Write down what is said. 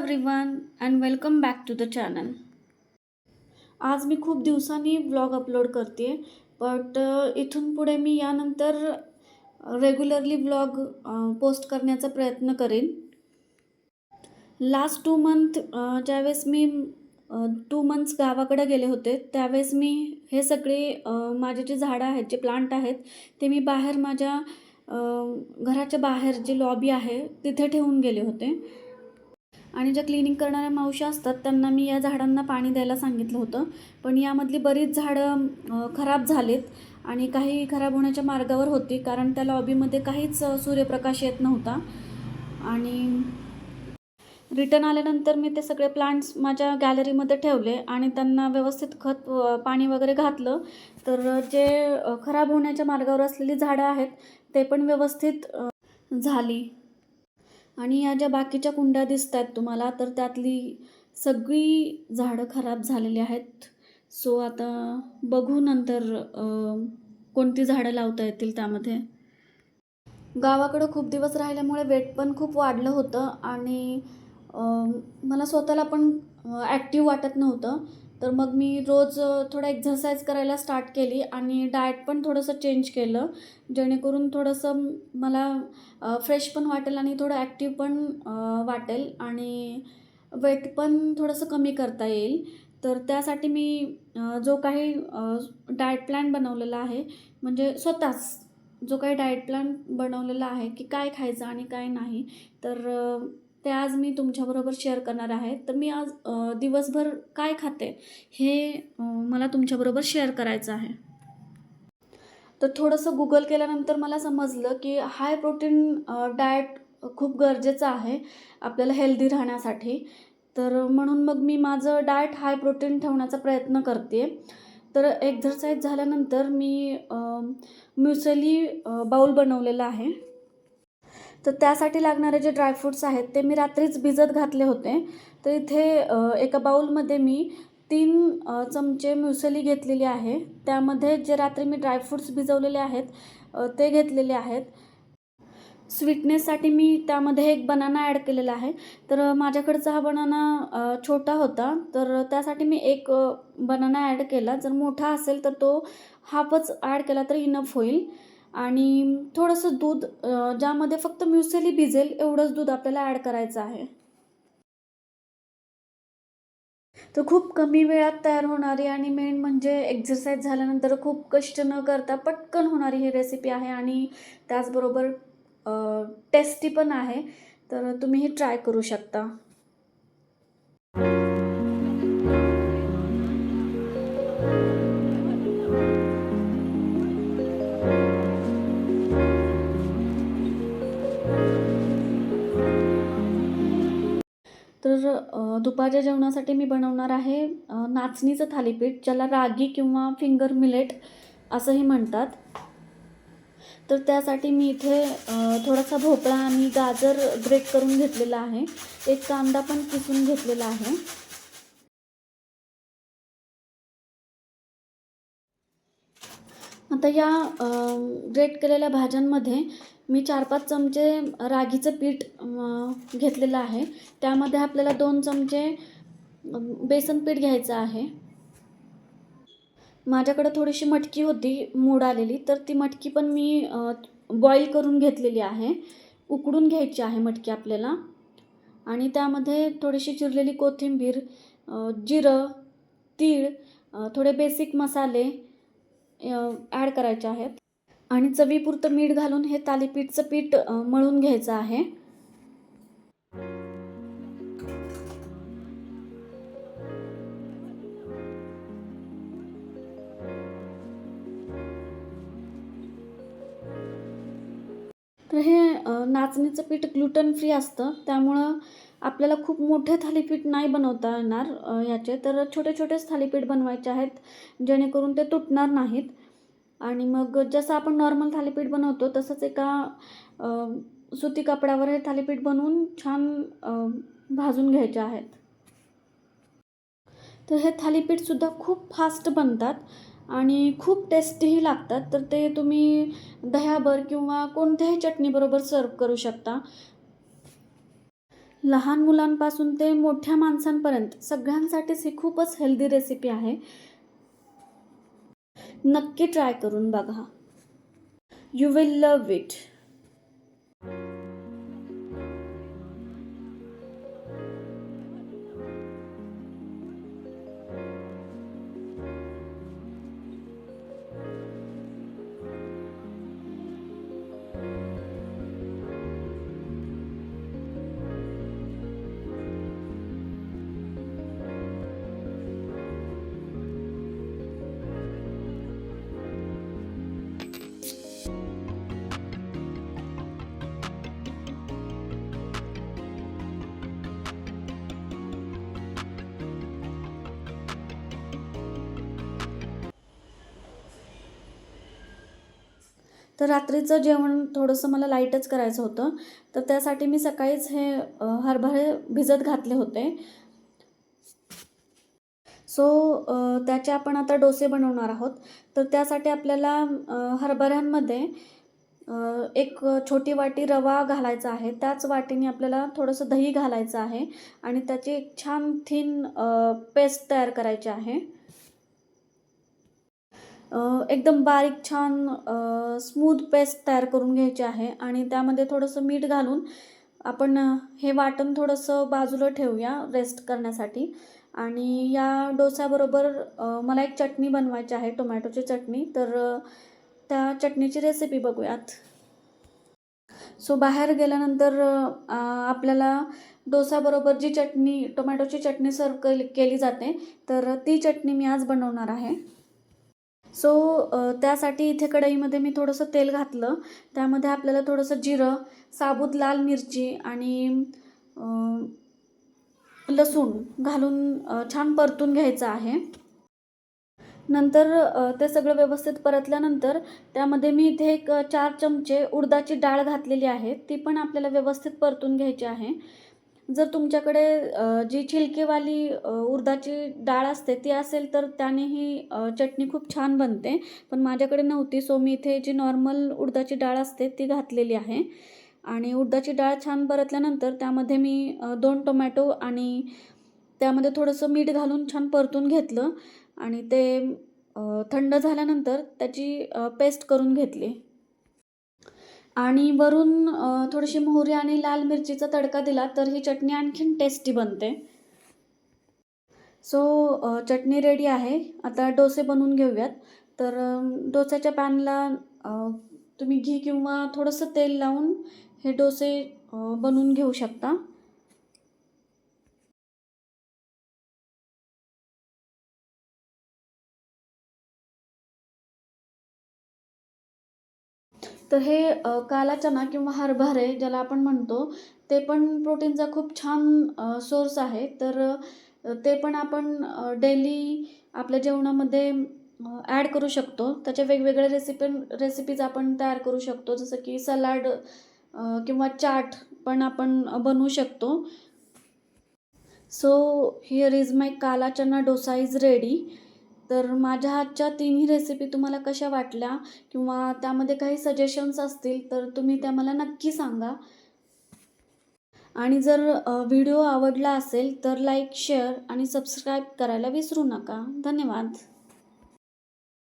Everyone and welcome back to the channel. आज मी खूप दिवसांनी व्लॉग अपलोड करते बट इथून पुढे मी यानंतर रेग्युलरली व्लॉग पोस्ट करण्याचा प्रयत्न करेन. लास्ट 2 मंथ ज्यावेळेस मी 2 मंथ्स गावाकडे गेले होते त्यावेळेस मी हे सगळे माझे जे झाडं आहेत, जे प्लांट आहेत ते मी बाहेर माझ्या घराच्या बाहेर जी लॉबी आहे तिथे ठेवून गेले होते. आणि ज्या क्लिनिंग करणाऱ्या मावशी असतात त्यांना मी या झाडांना पाणी द्यायला सांगितलं होतं. पण यामधली बरीच झाडं खराब झालेत आणि काही खराब होण्याच्या मार्गावर होती, कारण त्या लॉबीमध्ये काहीच सूर्यप्रकाश येत नव्हता. आणि रिटर्न आल्यानंतर मी ते सगळे प्लांट्स माझ्या गॅलरीमध्ये ठेवले आणि त्यांना व्यवस्थित खत पाणी वगैरे घातलं. तर जे खराब होण्याच्या मार्गावर असलेली झाडं आहेत ते पण व्यवस्थित झाली. आणि या ज्या बाकीच्या कुंड्या दिसत आहेत तुम्हाला, तर त्यातली सगळी झाडं खराब झालेली आहेत. सो आता बघू नंतर कोणती झाडं लावता येतील त्यामध्ये. गावाकडं खूप दिवस राहिल्यामुळे वेट पण खूप वाढलं होतं आणि मला स्वतःला पण ॲक्टिव्ह वाटत नव्हतं. तर मग मी रोज थोडा एक्झरसाईज करायला स्टार्ट केली आणि डाएट पण थोडंसं चेंज केलं, जेणेकरून थोडंसं मला फ्रेश पण वाटेल आणि थोडं ॲक्टिव्ह पण वाटेल आणि वेट पण थोडंसं कमी करता येईल. तर त्यासाठी मी जो काही डाएट प्लॅन बनवलेला आहे, म्हणजे स्वतःच जो काही डाएट प्लॅन बनवलेला आहे की काय खायचं आणि काय नाही, तर ते आज मी तुमच्याबरोबर शेअर करणार आहे. तर मी आज दिवसभर काय खाते हे मला तुमच्याबरोबर शेअर करायचं आहे. तर थोडंसं गुगल केल्यानंतर मला समजलं की हाय प्रोटीन डाएट खूप गरजेचं आहे आपल्याला हेल्दी राहण्यासाठी. तर म्हणून मग मी माझं डाएट हाय प्रोटीन ठेवण्याचा प्रयत्न करते. तर एक्झरसाईज झाल्यानंतर मी म्युसली बाउल बनवलेला आहे. तर त्यासाठी लागणारे जे ड्रायफ्रूट्स आहेत ते मी रात्रीच भिजत घातले होते. तर इथे एका बाउलमध्ये मी 3 चमचे म्युसली घेतलेली आहे. त्यामध्ये जे रात्री मी ड्रायफ्रूट्स भिजवलेले आहेत ते घेतलेले आहेत. स्वीटनेससाठी मी त्यामध्ये एक बनाना ॲड केलेला आहे. तर माझ्याकडचा हा बनाना छोटा होता, तर त्यासाठी मी एक बनाना ॲड केला. जर मोठा असेल तर तो हाफच ॲड केला तर इनफ होईल. आणि थोडंसं दूध, ज्यामध्ये फक्त म्युसली भिजेल एवढंच दूध आपल्याला ॲड करायचं आहे. तर खूप कमी वेळात तयार होणारी आणि मेन म्हणजे एक्झरसाईज झाल्यानंतर खूप कष्ट न करता पटकन होणारी ही रेसिपी आहे आणि त्याचबरोबर टेस्टी पण आहे. तर तुम्ही ही ट्राय करू शकता. तर दुपारच्या जेवणासाठी मी बनवणार आहे नाचणीचं थालीपीठ, ज्याला रागी किंवा फिंगर मिलेट असंही म्हणतात. तर त्यासाठी मी इथे थोडासा भोपळा आणि गाजर ग्रेट करून घेतलेला आहे. एक कांदा पण किसून घेतलेला आहे. आता या ग्रेट केलेल्या भाज्यांमध्ये मी 4-5 चमचे रागीचं पीठ घेतलेलं आहे. त्यामध्ये आपल्याला 2 चमचे बेसन पीठ घ्यायचं आहे. माझ्याकडे थोडीशी मटकी होती मूड आलेली, तर ती मटकी पण मी बॉईल करून घेतलेली आहे. उकडून घ्यायची आहे मटकी आपल्याला. आणि त्यामध्ये थोडीशी चिरलेली कोथिंबीर, जिरं, तीळ, थोडे बेसिक मसाले ॲड करायचे आहेत. आणि चवीपुरतं मीठ घालून हे थालीपीठचं पीठ मळून घ्यायचं आहे. तर हे नाचणीचं पीठ ग्लुटन फ्री असतं, त्यामुळं आपल्याला खूप मोठे थालीपीठ नाही बनवता येणार याचे. तर छोटे छोटेच थालीपीठ बनवायचे आहेत, जेणेकरून ते तुटणार नाहीत. आणि मग जसं आपण नॉर्मल थालीपीठ बनवतो तसंच एका सुती कापडावर हे थालीपीठ बनवून छान भाजून घ्यायचे आहेत. तर हे थालीपीठसुद्धा खूप फास्ट बनतात आणि खूप टेस्टीही लागतात. तर ते तुम्ही दह्याबरोबर किंवा कोणत्याही चटणीबरोबर सर्व करू शकता. लहान मुलांपासून ते मोठ्या माणसांपर्यंत सगळ्यांसाठीच ही खूपच हेल्दी रेसिपी आहे. नक्की ट्राय करून बघा. You will love it. तर रात्रीचं जेवण थोडंसं मला लाईटच करायचं होतं. तर त्यासाठी मी सकाळीच हे हरभरे भिजत घातले होते. सो त्याचे आपण आता डोसे बनवणार आहोत. तर त्यासाठी आपल्याला हरभऱ्यांमध्ये एक छोटी वाटी रवा घालायचा आहे. त्याच वाटीने आपल्याला थोडंसं दही घालायचं आहे आणि त्याची एक छान थिन पेस्ट तयार करायची आहे. एकदम बारीक छान स्मूथ पेस्ट तयार करून घ्यायची आहे आणि त्यामध्ये थोडंसं मीठ घालून आपण हे वाटण थोडंसं बाजूला ठेवूया रेस्ट करण्यासाठी. आणि या डोस्याबरोबर मला एक चटणी बनवायची आहे, टोमॅटोची चटणी. तर त्या चटणीची रेसिपी बघूयात. सो बाहेर गेल्यानंतर आपल्याला डोसाबरोबर जी चटणी, टोमॅटोची चटणी सर्व केली जाते, तर ती चटणी मी आज बनवणार आहे. सो त्यासाठी इथे कढईमध्ये मी थोडंसं तेल घातलं. त्यामध्ये आपल्याला थोडंसं जिरं, साबूत लाल मिरची आणि लसूण घालून छान परतून घ्यायचं आहे. नंतर ते सगळं व्यवस्थित परतल्यानंतर त्यामध्ये मी इथे एक 4 चमचे उडदाची डाळ घातलेली आहे. ती पण आपल्याला व्यवस्थित परतून घ्यायची आहे. जर तुमच्याकडे जी छिलकेवाली उडदाची डाळ असते ती असेल तर त्यानेही चटणी खूप छान बनते. पण माझ्याकडे नव्हती, सो मी इथे जी नॉर्मल उडदाची डाळ असते ती घातलेली आहे. आणि उडदाची डाळ छान परतल्यानंतर त्यामध्ये मी 2 टोमॅटो आणि त्यामध्ये थोडंसं मीठ घालून छान परतून घेतलं आणि ते थंड झाल्यानंतर त्याची पेस्ट करून घेतली. आणि वरून थोडीशी मोहरी आणि लाल मिरचीचा तडका दिला तर ही चटणी आणखीन टेस्टी बनते. सो चटणी रेडी आहे. आता डोसे बनवून घेऊयात. तर डोस्याच्या पॅनला तुम्ही घी किंवा थोडंसं तेल लावून हे डोसे बनवून घेऊ शकता. तर हे काला चना किंवा हरभरे ज्याला आपण म्हणतो, ते पण प्रोटीनचा खूप छान सोर्स आहे. तर ते पण आपण डेली आपल्या जेवणामध्ये ॲड करू शकतो. त्याच्या वेगवेगळ्या रेसिपीज आपण तयार करू शकतो. जसं की सलाड किंवा चाट पण आपण बनवू शकतो. सो हिअर इज माय काला चना डोसा इज रेडी. तर माझ्या हातच्या तिन्ही रेसिपी तुम्हाला कशा वाटल्या किंवा त्यामध्ये काही सजेशन्स असतील तर तुम्ही त्या मला नक्की सांगा. आणि जर व्हिडिओ आवडला असेल तर लाईक, शेअर आणि सबस्क्राईब करायला विसरू नका. धन्यवाद.